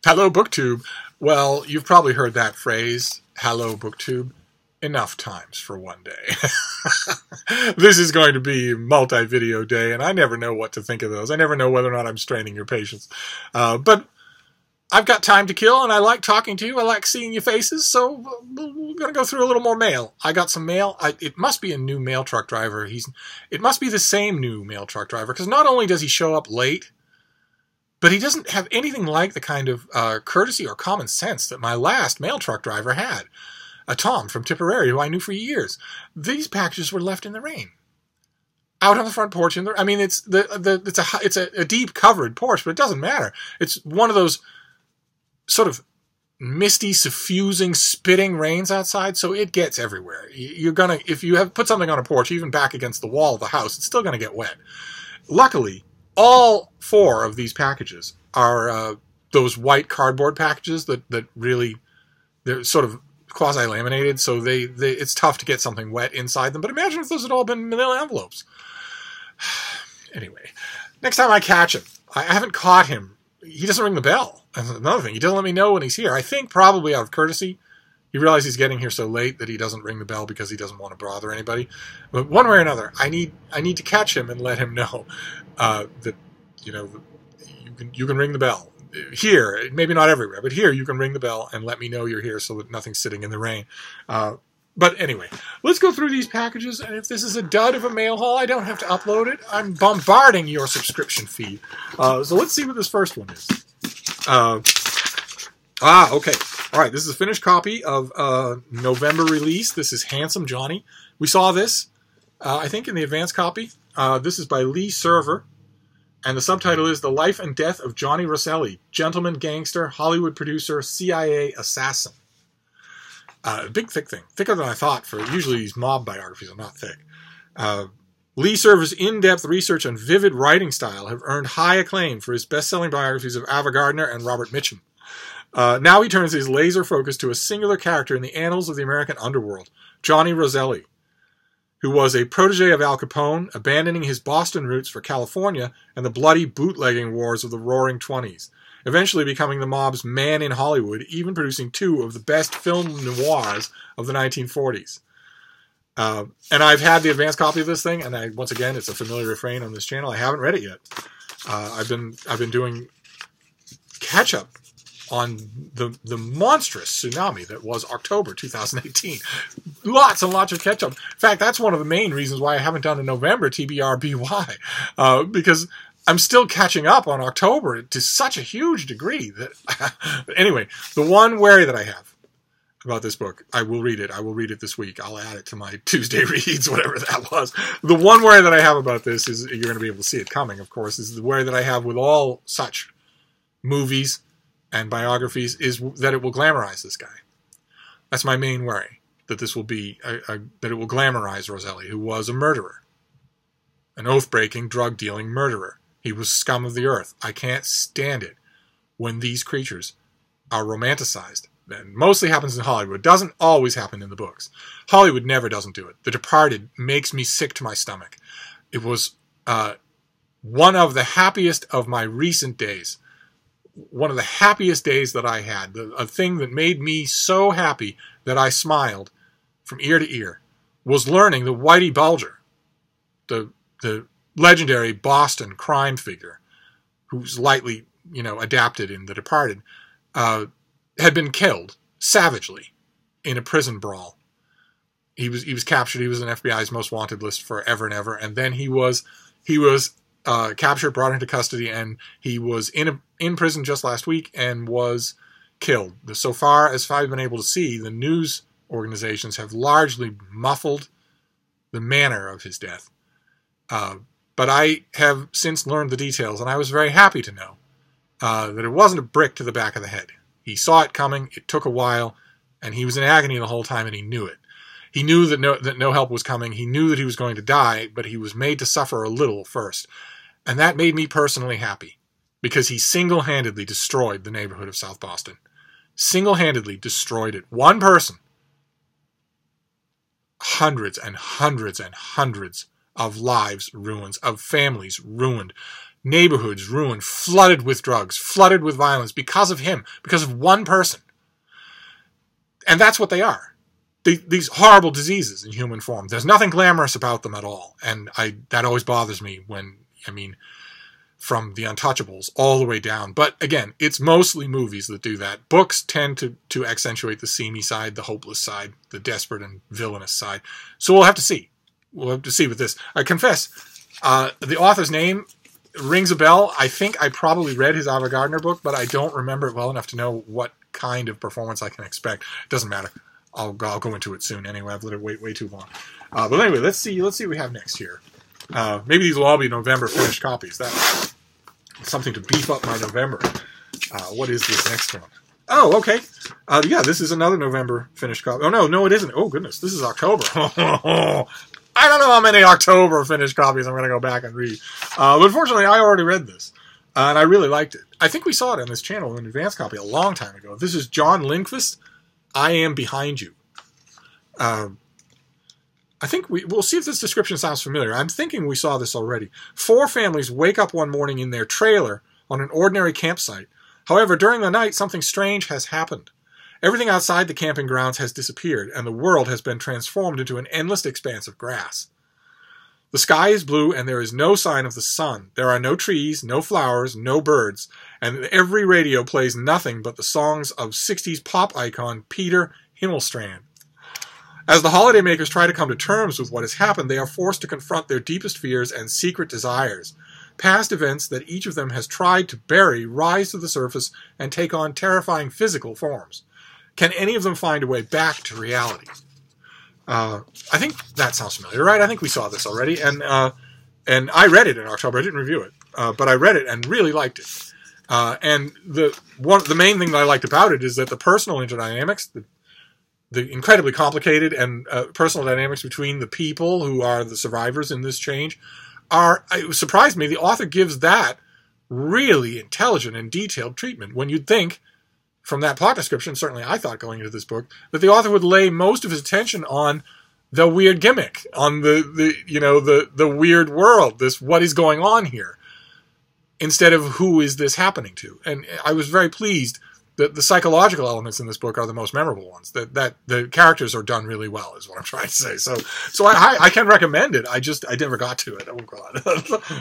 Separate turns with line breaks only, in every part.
Hello, BookTube. Well, you've probably heard that phrase, hello, BookTube, enough times for one day. This is going to be a multi-video day, and I never know what to think of those. I never know whether or not I'm straining your patience. But I've got time to kill, and I like talking to you. I like seeing your faces, so we're going to go through a little more mail. I got some mail. It must be a new mail truck driver. It must be the same new mail truck driver, because not only does he show up late, but he doesn't have anything like the kind of courtesy or common sense that my last mail truck driver had. Tom from Tipperary, who I knew for years. These packages were left in the rain, out on the front porch. It's a deep covered porch, but it doesn't matter. It's one of those sort of misty, suffusing, spitting rains outside, so it gets everywhere. If you have put something on a porch, even back against the wall of the house, it's still gonna get wet. Luckily, all 4 of these packages are those white cardboard packages that really, they're sort of quasi-laminated, so it's tough to get something wet inside them. But imagine if those had all been manila envelopes. Anyway, next time I catch him, I haven't caught him. He doesn't ring the bell. That's another thing. He doesn't let me know when he's here. I think probably out of courtesy. He realizes he's getting here so late that he doesn't ring the bell because he doesn't want to bother anybody. But one way or another, I need to catch him and let him know that you can ring the bell. Here, maybe not everywhere, but here you can ring the bell and let me know you're here so that nothing's sitting in the rain. But anyway, let's go through these packages, and if this is a dud of a mail haul, I don't have to upload it. I'm bombarding your subscription feed. So let's see what this first one is. Okay. All right, this is a finished copy of November release. This is Handsome Johnny. We saw this, I think, in the advanced copy. This is by Lee Server, and the subtitle is The Life and Death of Johnny Rosselli, Gentleman Gangster, Hollywood Producer, CIA Assassin. Big, thick thing. Thicker than I thought, for usually these mob biographies are not thick. Lee Server's in-depth research and vivid writing style have earned high acclaim for his best-selling biographies of Ava Gardner and Robert Mitchum. Now he turns his laser focus to a singular character in the annals of the American underworld, Johnny Rosselli, who was a protege of Al Capone, abandoning his Boston roots for California and the bloody bootlegging wars of the Roaring Twenties, eventually becoming the mob's man in Hollywood, even producing 2 of the best film noirs of the 1940s. And I've had the advanced copy of this thing, and once again, it's a familiar refrain on this channel. I haven't read it yet. I've been doing catch-up on the monstrous tsunami that was October 2018. Lots and lots of catch-up. In fact, that's one of the main reasons why I haven't done a November TBR-BY, because I'm still catching up on October to such a huge degree that... Anyway, the one worry that I have about this book, I will read it. I will read it this week. I'll add it to my Tuesday reads, whatever that was. The one worry that I have about this is, you're going to be able to see it coming, of course, is the worry that I have with all such movies and biographies, is that it will glamorize this guy. That's my main worry, that this will be, that it will glamorize Rosselli, who was a murderer. An oath-breaking, drug-dealing murderer. He was scum of the earth. I can't stand it when these creatures are romanticized. That mostly happens in Hollywood. It doesn't always happen in the books. Hollywood never doesn't do it. The Departed makes me sick to my stomach. It was one of the happiest of my recent days. One of the happiest days that I had. A thing that made me so happy that I smiled from ear to ear was learning that Whitey Bulger, the legendary Boston crime figure, who's lightly, adapted in The Departed, had been killed savagely in a prison brawl. He was captured. He was on FBI's most wanted list forever and ever. And then he was captured, brought into custody, and he was in prison just last week and was killed. So far as I've been able to see, the news organizations have largely muffled the manner of his death. But I have since learned the details, and I was very happy to know that it wasn't a brick to the back of the head. He saw it coming, it took a while, and he was in agony the whole time, and he knew it. He knew that no help was coming. He knew that he was going to die, but he was made to suffer a little first. And that made me personally happy, because he single-handedly destroyed the neighborhood of South Boston. Single-handedly destroyed it. One person. Hundreds and hundreds and hundreds of lives ruined, of families ruined. neighborhoods ruined, flooded with drugs, flooded with violence because of him, because of one person. And that's what they are. These horrible diseases in human form. There's nothing glamorous about them at all. And that always bothers me when, from The Untouchables all the way down. But again, it's mostly movies that do that. Books tend to accentuate the seamy side, the hopeless side, the desperate and villainous side. So we'll have to see. We'll have to see with this. I confess, the author's name rings a bell. I think I probably read his Ava Gardner book, but I don't remember it well enough to know what kind of performance I can expect. It doesn't matter. I'll go into it soon anyway. I've let it wait way too long. But anyway, let's see what we have next here. Maybe these will all be November finished copies. That's something to beef up my November. What is this next one? Oh, okay. Yeah, this is another November finished copy. Oh, no, it isn't. Oh, goodness. This is October. I don't know how many October finished copies I'm going to go back and read. But unfortunately, I already read this. And I really liked it. I think we saw it on this channel in an advance copy a long time ago. This is John Lindquist, I Am Behind You. I think we'll see if this description sounds familiar. I'm thinking we saw this already. 4 families wake up one morning in their trailer on an ordinary campsite. However, during the night, something strange has happened. Everything outside the camping grounds has disappeared, and the world has been transformed into an endless expanse of grass. The sky is blue, and there is no sign of the sun. There are no trees, no flowers, no birds, and every radio plays nothing but the songs of 60s pop icon Peter Himmelstrand. As the holidaymakers try to come to terms with what has happened, they are forced to confront their deepest fears and secret desires. Past events that each of them has tried to bury rise to the surface and take on terrifying physical forms. Can any of them find a way back to reality? I think that sounds familiar, right? I think we saw this already, and I read it in October. I didn't review it, but I read it and really liked it. And the main thing that I liked about it is that the personal interdynamics, the incredibly complicated and personal dynamics between the people who are the survivors in this change it surprised me. The author gives that really intelligent and detailed treatment when you'd think, from that plot description, certainly I thought going into this book, that the author would lay most of his attention on the weird gimmick, on the weird world, what is going on here, instead of who is this happening to. And I was very pleased that the psychological elements in this book are the most memorable ones. That the characters are done really well, is what I'm trying to say. So I can recommend it. I never got to it. Oh God!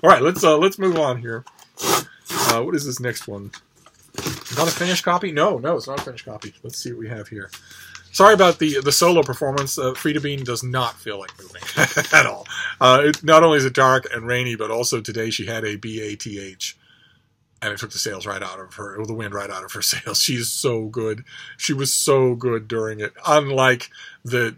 All right, let's move on here. What is this next one? Not a finished copy? No, it's not a finished copy. Let's see what we have here. Sorry about the solo performance. Frida Bean does not feel like moving at all. Not only is it dark and rainy, but also today she had a BATH. And it took the sails right out of her, or the wind right out of her sails. She's so good. She was so good during it. Unlike the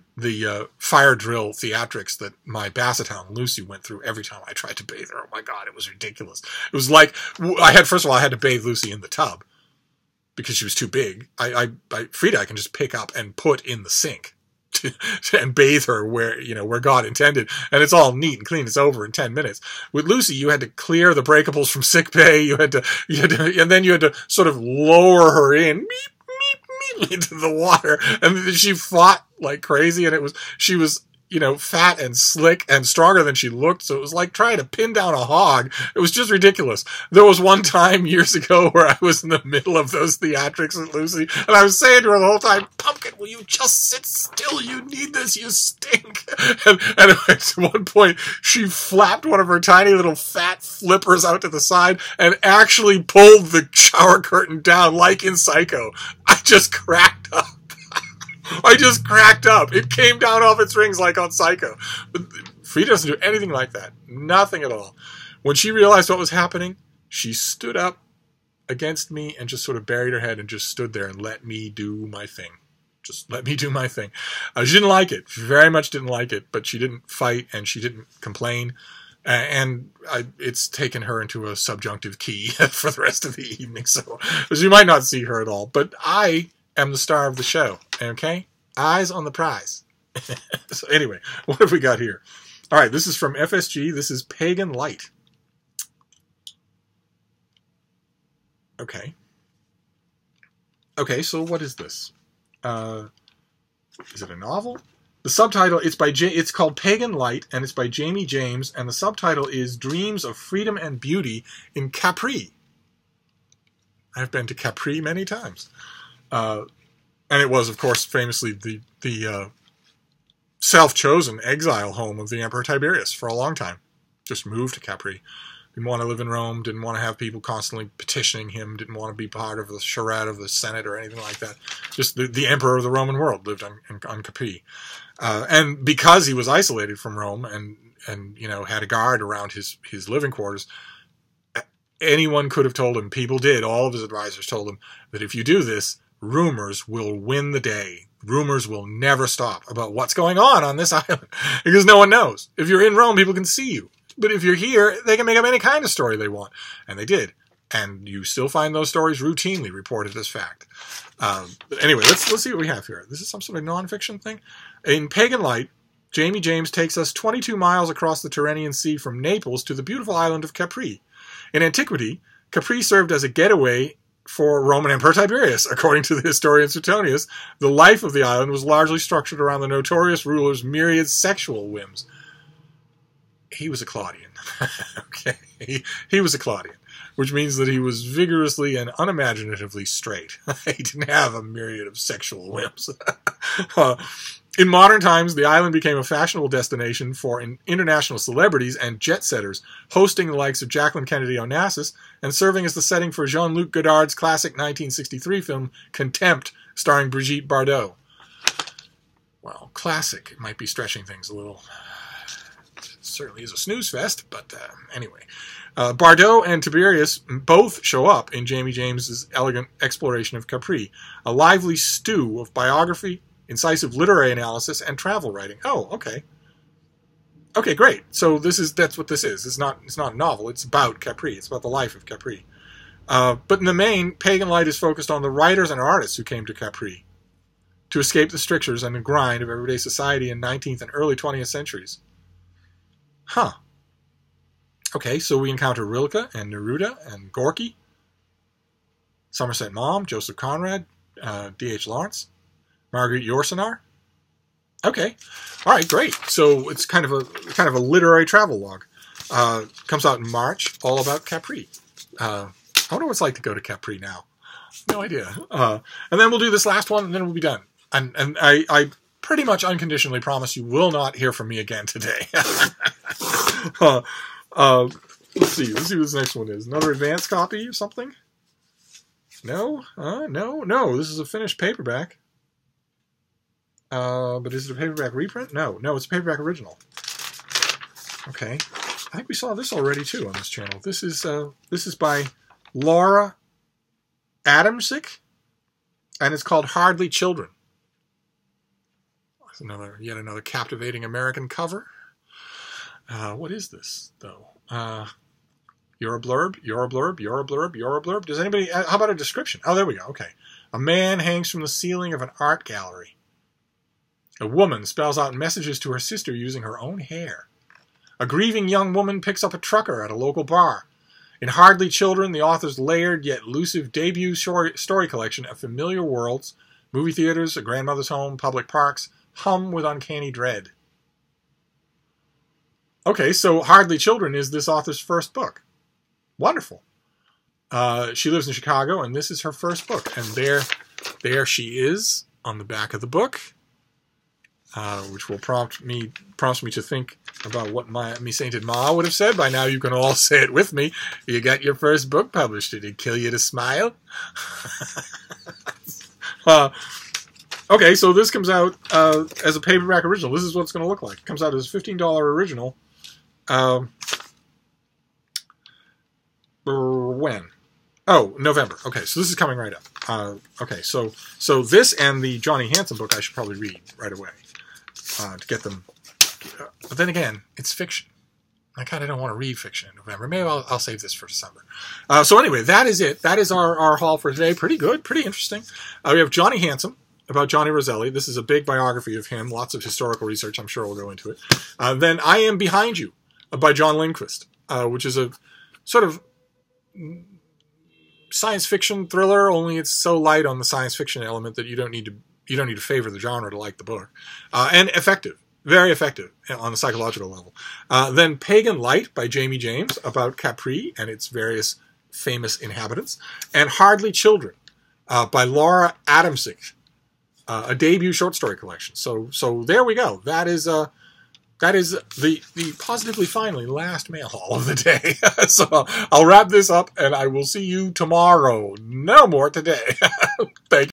fire drill theatrics that my Basset Hound Lucy went through every time I tried to bathe her. Oh my God, it was ridiculous. It was like, first of all, I had to bathe Lucy in the tub because she was too big. Frida, I can just pick up and put in the sink. And bathe her where God intended, and it's all neat and clean. It's over in 10 minutes. With Lucy, you had to clear the breakables from sick bay. You had to, and then you had to sort of lower her in into the water, and she fought like crazy. And she was fat and slick and stronger than she looked. So it was like trying to pin down a hog. It was just ridiculous. There was one time years ago where I was in the middle of those theatrics with Lucy, and I was saying to her the whole time, "Pumpkin, will you just sit still? You need this. You stink." And at one point, she flapped one of her tiny little fat flippers out to the side and actually pulled the shower curtain down like in Psycho. I just cracked up. It came down off its rings like on Psycho. But Frida doesn't do anything like that. Nothing at all. When she realized what was happening, she stood up against me and just sort of buried her head and just stood there and let me do my thing. Just let me do my thing. She didn't like it. She very much didn't like it, but she didn't fight and she didn't complain. And it's taken her into a subjunctive key for the rest of the evening. So you might not see her at all. But I am the star of the show, okay? Eyes on the prize. So anyway, what have we got here? All right, this is from FSG. This is Pagan Light. Okay. Okay, so what is this? Is it a novel? The subtitle, it's called Pagan Light, and it's by Jamie James, and the subtitle is Dreams of Freedom and Beauty in Capri. I've been to Capri many times. And it was, of course, famously the self-chosen exile home of the Emperor Tiberius for a long time. Just moved to Capri. Didn't want to live in Rome, didn't want to have people constantly petitioning him, didn't want to be part of the charade of the Senate or anything like that. Just the emperor of the Roman world lived on Capri. And because he was isolated from Rome and had a guard around his living quarters, anyone could have told him, people did, all of his advisors told him, that if you do this, rumors will win the day. Rumors will never stop about what's going on this island, because no one knows. If you're in Rome, people can see you. But if you're here, they can make up any kind of story they want. And they did. And you still find those stories routinely reported as fact. But anyway, let's see what we have here. This is some sort of nonfiction thing. In Pagan Light, Jamie James takes us 22 miles across the Tyrrhenian Sea from Naples to the beautiful island of Capri. In antiquity, Capri served as a getaway for Roman Emperor Tiberius. According to the historian Suetonius, the life of the island was largely structured around the notorious ruler's myriad sexual whims. He was a Claudian. Okay. He was a Claudian, which means that he was vigorously and unimaginatively straight. He didn't have a myriad of sexual whims. In modern times, the island became a fashionable destination for international celebrities and jet-setters, hosting the likes of Jacqueline Kennedy Onassis and serving as the setting for Jean-Luc Godard's classic 1963 film Contempt, starring Brigitte Bardot. Well, classic might be stretching things a little. Certainly is a snooze fest, but anyway. Bardot and Tiberius both show up in Jamie James's elegant exploration of Capri, a lively stew of biography, incisive literary analysis, and travel writing. Oh, okay. Okay, great. So that's what this is. It's not a novel. It's about Capri. It's about the life of Capri. But in the main, Pagan Light is focused on the writers and artists who came to Capri to escape the strictures and the grind of everyday society in 19th and early 20th centuries. Huh. Okay, so we encounter Rilke and Neruda and Gorky, Somerset Maugham, Joseph Conrad, D.H. Lawrence, Marguerite Yourcenar. Okay, all right, great. So it's kind of a literary travel log. Comes out in March, all about Capri. I wonder what it's like to go to Capri now. No idea. And then we'll do this last one, and then we'll be done. And I pretty much unconditionally promise you will not hear from me again today. Let's see what this next one is. Another advanced copy or something? No? No. This is a finished paperback. But is it a paperback reprint? No, it's a paperback original. Okay. I think we saw this already too on this channel. This is by Laura Adamczyk, and it's called Hardly Children. Yet another captivating American cover. What is this, though? You're a blurb, you're a blurb, you're a blurb, you're a blurb. Does anybody... how about a description? Oh, there we go. Okay. A man hangs from the ceiling of an art gallery. A woman spells out messages to her sister using her own hair. A grieving young woman picks up a trucker at a local bar. In Hardly Children, the author's layered yet elusive debut story collection of familiar worlds, movie theaters, a grandmother's home, public parks, hum with uncanny dread. Okay, so Hardly Children is this author's first book. Wonderful. She lives in Chicago, and this is her first book. And there she is on the back of the book, which will prompts me to think about what me sainted Ma would have said. By now you can all say it with me. You got your first book published. Did it kill you to smile? Okay, so this comes out as a paperback original. This is what it's going to look like. It comes out as a $15 original. When? Oh, November. Okay, so this is coming right up. Okay, so this and the Johnny Hanson book I should probably read right away to get them. But then again, it's fiction. I kind of don't want to read fiction in November. Maybe I'll save this for December. So anyway, that is it. That is our haul for today. Pretty good, pretty interesting. We have Johnny Hanson, about Johnny Roselli. This is a big biography of him. Lots of historical research. I'm sure we'll go into it. Then I Am Behind You by John Lindquist, which is a sort of science fiction thriller, only it's so light on the science fiction element that you don't need to You don't need to favor the genre to like the book. And effective. Very effective on a psychological level. Then Pagan Light by Jamie James about Capri and its various famous inhabitants. And Hardly Children by Laura Adamczyk, a debut short story collection. So there we go. That is the positively finally last mail haul of the day. So I'll wrap this up and I will see you tomorrow. No more today.